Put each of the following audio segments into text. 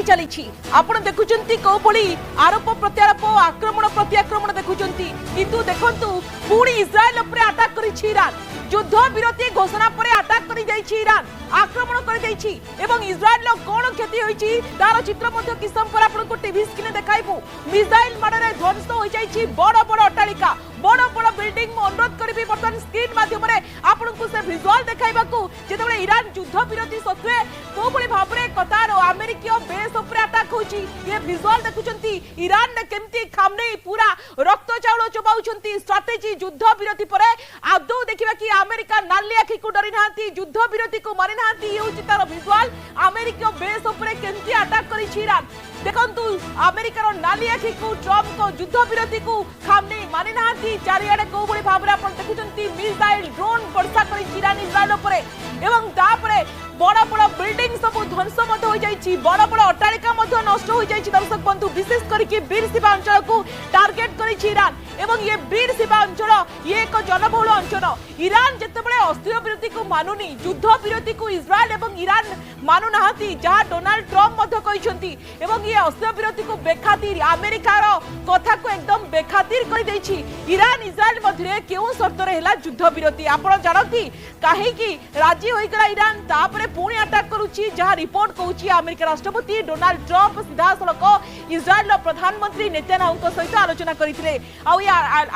चली आपण देखुचंती को भली आरोप प्रत्यारोप आक्रमण प्रत्याक्रमण देखुचंती किंतु देखंतु पुणी इस्राएल उपरे अटैक करिछि ईरान युद्ध विरति घोषणा पर अटैक करि जाइछि ईरान आक्रमण करि जाइछि एवं इस्राएल लो कोन क्षति होइछि तार चित्र मध्ये किसम पर आपण को टीवी स्क्रीन देखाइबु मिसाइल माडरे ध्वंस होई जाइछि बड़ बड़ अट्टालिका बड़ बड़ बिल्डिंग मु अनुरोध करिबि बर्तमान स्क्रीन माध्यम रे आपण को से विजुअल देखाइबा को जेतेबेले ईरान युद्ध विरति सत्वे को बळी भाबरे कतार अमेरिकीय बेस उपरे अटैक होइछि ये विजुअल देखुचंती ईरान ने केमती खामने पूरा रक्त चाउल चबाउचंती स्ट्रेटेजी युद्ध विरति परे आदौ देखिबा कि अमेरिका नाली आखि को डरी नांती युद्ध विरति को मारि नांती ये होछि तार विजुअल अमेरिकीय बेस उपरे केमती अटैक करिछि ईरान देखंतु अमेरिकार नाली आखि को ट्रम्प को युद्ध विरति को खामने मानि नांती चारियाडे को बळी भाबरे आपण देखुचंती मिसाइल ड्रोन वर्षा करिछि ईरान इस्राएल उपरे एवं तापरे बड़ बड़ बिल्डिंग सब ध्वंस मध्य हो जाइछि बड़ बड़ अट्टालिका मध्य नष्ट हो जाइछि दर्शक बंधु विशेष करके बीर सीमा अंचल को टार्गेट करिछि ईरान एवं ये बीर सीमा अंचल ये एक जनबहुल अंचल ईरान जेतेबेले अस्त्र विरति को मानुनी युद्ध विरति को इस्राएल एवं ईरान मानु नाहंती जहां डोनाल्ड ट्रम्प मध्य कहिसंती एवं ये अस्त्र विरति को बेखातिर अमेरिकार कथा को एकदम बेखातिर कर दैछि ईरान इस्राएल मध्य केउ शर्त रे हला युद्ध विरति आपण जानती काहे कि राजी होई गला ईरान तापरे पुणी अटैक करुछि जहां रिपोर्ट कहूछि अमेरिका राष्ट्रपति डोनाल्ड ट्रम्प सीधा सलक इस्राएल प्रधानमंत्री नेतन्याहू सहित आलोचना करथिले आ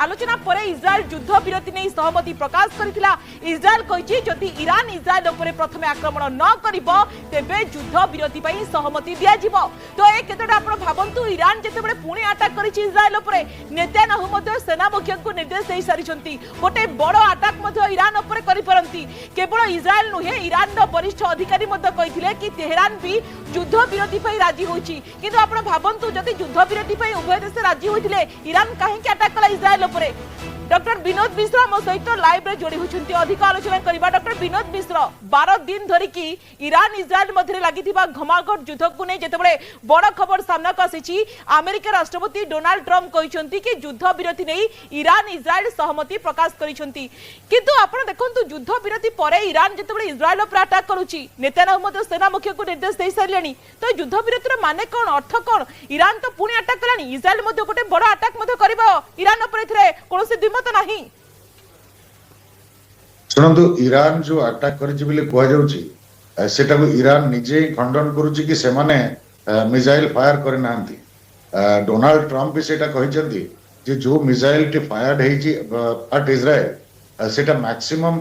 आलोचना परे इस्राएल युद्ध विरति नै सहमति प्रकाश करथिला इस्राएल कहिछि जदि ईरान इस्राएल उपरे प्रथमे आक्रमण न करिवो तेबे युद्ध विरति पई सहमति दिया जिवो तो ए केतडा आपण भाबंतु ईरान जेतेबेले पुणी अटैक करिछि इस्राएल उपरे नेतन्याहू मध्ये सेना मुख्य को निर्देश देई सारिछंती गोटे बड़ अटैक मध्ये ईरान उपरे करि परंती केवल इस्राएल नुहे ईरान रो वरिष्ठ अधिकारी मध्ये कहिथिले कि तेहरान भी युद्ध विरति पई राजी होछि किंतु आपण भाबंतु जदि युद्ध विरति पई उभय देश राजी होइथिले ईरान काहे कि अटैक कला इस्राएल उपरे डॉक्टर विनोद मिश्र मो सहित लाइव रे जोड़ी होछंती अधिक आलोचना करिबा डॉक्टर विनोद मिश्र 12 दिन धरि की ईरान इस्राएल मध्य लागिथिबा घमाघट युद्ध को नै जेतेबेले बड़ खबर सामना को आसीछि अमेरिका राष्ट्रपति डोनाल्ड ट्रम्प कहिसंती कि युद्ध विरति नै ईरान इस्राएल सहमति प्रकाश करिसंती किंतु आपण देखंतु युद्ध विरति परे ईरान जेतेबेले इस्राएल पर अटैक करूछि नेतानाहू मध्य सेना मुख्य को निर्देश देई सारिलेनी तो युद्ध विरतिर माने कोन अर्थ कोन ईरान तो पुणी अटैक कलानी इस्राएल मध्य गोटे बड़ अटैक मध्य करबो ईरान पर एथरे कोनोसी द्विमत नाही सुनंतु ईरान जो अटैक करिछि बिले कोआ जाउछि सेटा को ईरान निजे खंडन करूछि कि से माने मिसाइल फायर करे नांती डोनाल्ड ट्रम्प भी सेटा कहिसंती जे जो मिसाइल टी फायर्ड हेछि एट इजराइल सेटा मैक्सिमम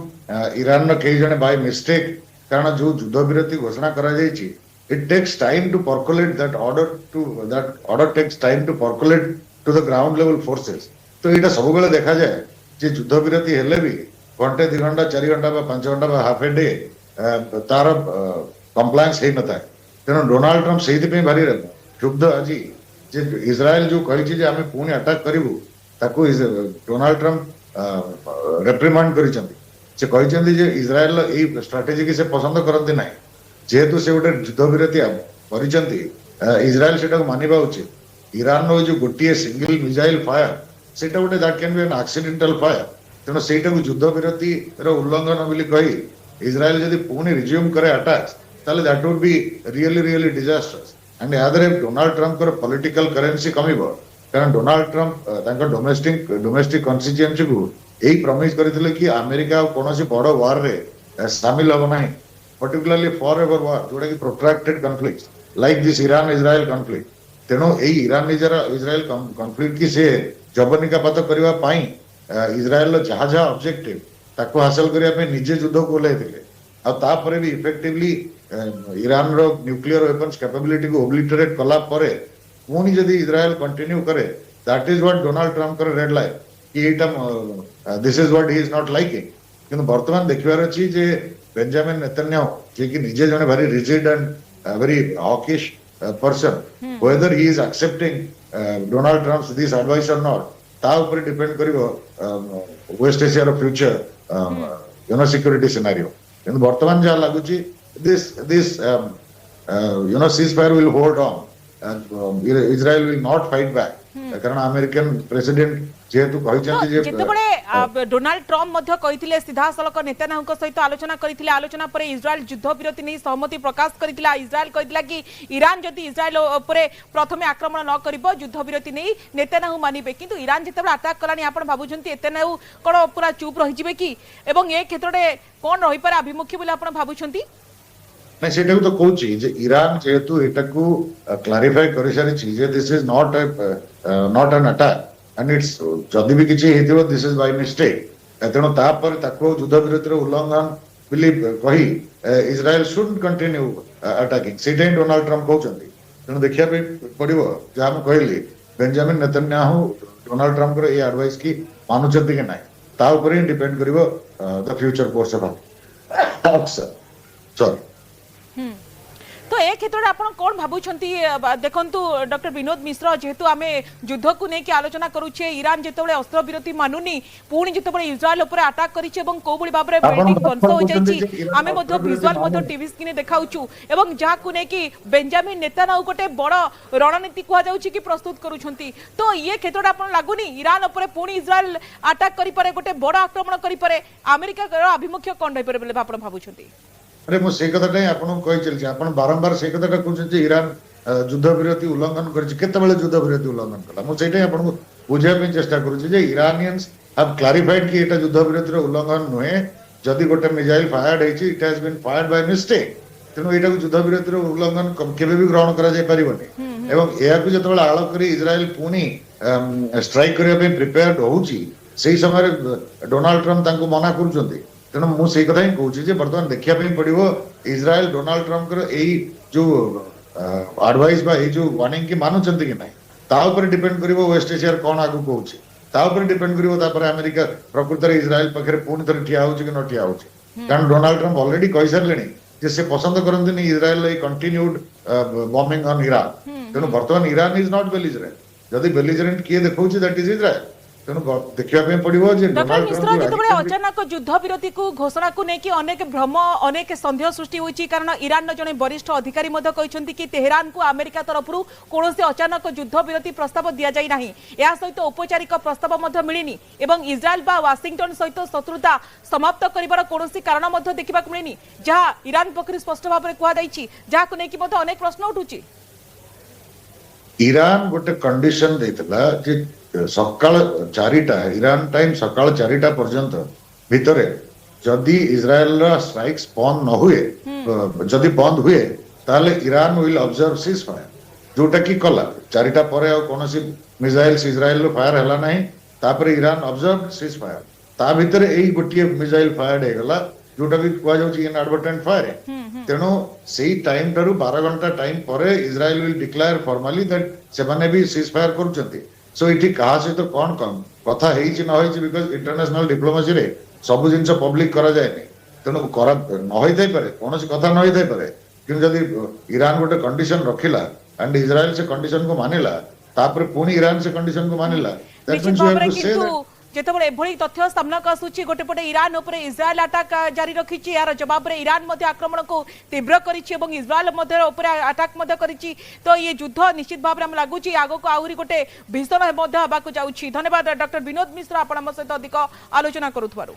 ईरान न कई जने बाय मिस्टेक कारण जो युद्ध विरति घोषणा करा जाइछि it takes time to percolate that order takes time to percolate to the ground level forces तो एटा सब बेले देखा जाए जे युद्ध विरति हेले भी घंटे 2 घंटा 4 घंटा 5 घंटा हाफ ए डे तार कंप्लायंस हे नता तेणु डोनाल्ड ट्रम्प से भारी क्षुब्ध आज जे इस्राएल जो कही जे आम पुणी अटैक करूँ ताकू डोनाल्ड ट्रम्प रेप्रिमांड करी इस्राएल यही स्ट्राटेजी की से पसंद करती ना जेहेतु से गोटे युद्ध विरति इस्राएल से मानवा उचित ईरान रो जो गोटे सिंगल मिसाइल फायर से गोटे that can be an accidental fire तेणु से युद्ध विरति उल्लंघन बोली कही इस्राएल जदि पुणी रिज्यूम करे अटैक्स ताले that would be really disasters and यादरे डोनाल्ड ट्रम्प को पॉलिटिकल करेंसी कमिबो कारण डोनाल्ड ट्रम्प डोमेस्टिक कन्स्टिट्यूएंसी को यही प्रॉमिस करथिले कि अमेरिका कोनोसी बड़ वार रे शामिल हो नाही पर्टिकुलरली फॉर एवर वार जोडा कि protracted conflicts like this Iran Israel conflict तेणु यही ईरान इजराइल कॉन्फ्लिक्ट की से जबनिकापात करबा पई इस्राएल जहाँ जहाँ ऑब्जेक्टिव ताको हासिल करिया पे निजे युद्ध को लेथिले आ तापरे भी इफेक्टिवली ईरान रो न्यूक्लियर वेपन्स कैपेबिलिटी को ओब्लिटरेट कला परे पुणी जदी इस्राएल कंटिन्यू करे that is what Donald Trump कर रेड लाइन कि एटा this is what he is not liking किंतु वर्तमान देखिबार अछि जे बेंजामिन नेतन्याहू जे कि निजे जने very rigid and very hawkish person whether he is accepting Donald Trump this advice or not ता ऊपर डिपेंड करिवो वेस्ट एशिया रो फ्यूचर सिक्योरिटी सिनेरियो किंतु वर्तमान जा लागुची this ceasefire will hold on Israel will not fight back कारण American president जेहेतु कहिसंती जे जेतेबळे डोनाल्ड ट्रम्प मध्य कहिथिले सीधा सलक नेतान्याहू सहित आलोचना करथिले आलोचना पर इस्राएल युद्ध विरति नहीं सहमति प्रकाश करथिला इस्राएल कहिथिला कि ईरान जदि इस्राएल उपरे प्रथमे आक्रमण न करिवो युद्ध विरति नहीं नेतान्याहू मानिबे किंतु ईरान जेतेबे अटैक कलानी आपण भाबुछंती नेतान्याहू कोन पूरा चुप रहि जिवे कि एवं ए क्षेत्र रे कोन रहि पारे अभिमुखी बोले आपण भाबुछंती नहीं सेटा तो कहूची जे ईरान जेहेतु एटाकू क्लारिफाई करि सारिछि जे this is not an attack and it's जदि भी किछि हेतिबो दिस इज बाय मिस्टेक तेणु तापर ताको युद्ध विरतिर उल्लंघन बिलीव कही इजराइल शुड कंटिन्यू अटैकिंग सेटा डोनाल्ड ट्रम्प कहउचंती तेणु देखिया पे पड़िबो जे हम कहली बेंजामिन नेतन्याहू डोनाल्ड ट्रम्प रो ए एडवाइस की मानुचंती कि नाही ता ऊपर ही डिपेंड करिवो the future course of sorry तो ए क्षेत्र में आपण कोन भाबुछंती देखंतु डॉक्टर विनोद मिश्र जेहेतु आमे युद्ध को नेकी आलोचना करूछे ईरान जेतेबेले अस्त्र विरति मानुनी पुणी जेतेबेले इस्राएल ऊपर अटैक करिछे एवं को बडी बाबरे बिल्डिंग ध्वंस हो जाईची आमे मध्य विजुअल मध्य टीवी स्क्रीन देखाउछु एवं जा को नेकी बेंजामिन नेतान्याहू गोटे बड़ रणनीति कुआ जाउची कि प्रस्तुत करूछंती तो ये क्षेत्र आपण लागुनी ईरान ऊपर पुणी इस्राएल अटैक करि पारे गोटे बड़ आक्रमण करि पारे अमेरिका रो अभिमुख्य कोन रहि पारे बोले आपण भाबुछंती अरे मु से कथाटा आपन कहि चलछि आपन बारंबार से कथाटा कहउछ जे ईरान युद्ध विरति उल्लंघन करछि केतेबेले युद्ध विरति उल्लंघन कला मु सेटा आपन बुझिया पे चेष्टा करूछि जे ईरानियंस हैव क्लैरिफाइड कि एटा युद्ध विरति रो उल्लंघन नुहे जदि गोटे मिसाइल फायर्ड हेछि it has been fired by mistake तेनु एटा युद्ध विरति रो उल्लंघन केबे भी ग्रहण करा जाय परिबनी एवं एया को जतबेले आळ करी इजराइल पुनी स्ट्राइक करिया पे प्रिपेयर्ड होउछि सेही समय डोनाल्ड ट्रम्प तांको मना करूछंती तेणु मुझे कथा ही कहूँ बर्तमान देखा पड़ो इजराइल डोनाल्ड ट्रम्प यही जो एडवाइस जो वार्निंग की मानुंट कि ना डिपेंड कर वेस्ट एशिया कौन आगू कहूँ डिपेंड कर अमेरिका प्रकृत इजराइल पाखे पुणी थे ठिया हो कि न ठिया हो कारण डोनाल्ड ट्रम्प ऑलरेडी कही सारे से पसंद करते Israel continued bombing on Iran तेणु बर्तमान ईरान इज नॉट बेलिजरेंट जदि बेलिजरेंट किए देखा दैट इज इजराइल अचानक युद्ध विरति को घोषणा को लेकिन अनेक भ्रम अनेक सन्देह सृष्टि होती कारण ईरान जड़े वरिष्ठ अधिकारी कि तेहरान को अमेरिका तरफ कौन अचानक युद्ध विरति प्रस्ताव दि जाए ना या सहित औपचारिक प्रस्ताव मिलनी एवं इजराइल बा वाशिंगटन सहित शत्रुता समाप्त कर कौन कारण देखा मिलनी जहाँ ईरान पक्ष स्पष्ट भाव में कहुई जहाँ लेकिन अनेक प्रश्न उठुची ईरान गोटे कंडीशन देथिला जे सकाळ 4टा ईरान टाइम सकाळ 4टा पर्यंत भितरे जदि इजराइल रा स्ट्राइक्स बंद न हुए जदि बंद हुए ताले Iran will observe cease fire जोटा की कला 4टा परे आ कोनोसी मिसाइल्स इजराइल रो फायर हला नाही तापरे ईरान ऑब्जर्व सीज फायर ता भितरे एई गोटिए मिसाइल फायर हे गला जोटा भी कुआ जाउची इन एडवर्टेंट फायर तेणु सेई टाइम टारू 12 घंटा टाइम परे Israel will declare formally that से माने भी सीज फायर करूचंती सो इठी कहा से तो कौन कौन कथा हेछि न होछि बिकॉज़ इंटरनेशनल डिप्लोमेसी रे सब जिंस पब्लिक करा जाय नै तेणु करा न होई थाई पारे कोनोसी कथा न होई थाई पारे कि जदि ईरान गोटे कंडीशन रखिला एंड इजराइल से कंडीशन को मानिला तापर पुनी ईरान से कंडीशन को मानिला that means you have to say जेतेबेले एभली तथ्य सामनाक आसुची गोटे पटे ईरान उपरे इजराइल अटैक जारी रखिची यार जवाब रे ईरान मध्ये आक्रमण को तीव्र करिछि एवं इजराइल मध्ये उपरे अटैक मध्ये करिछि तो ये युद्ध निश्चित भाव रे हम लागुची आगो को आउरी गोटे भीषण मध्ये हबाकू जाउछि धन्यवाद डॉक्टर विनोद मिश्र आपण हम सहित अधिक आलोचना करूथबारु।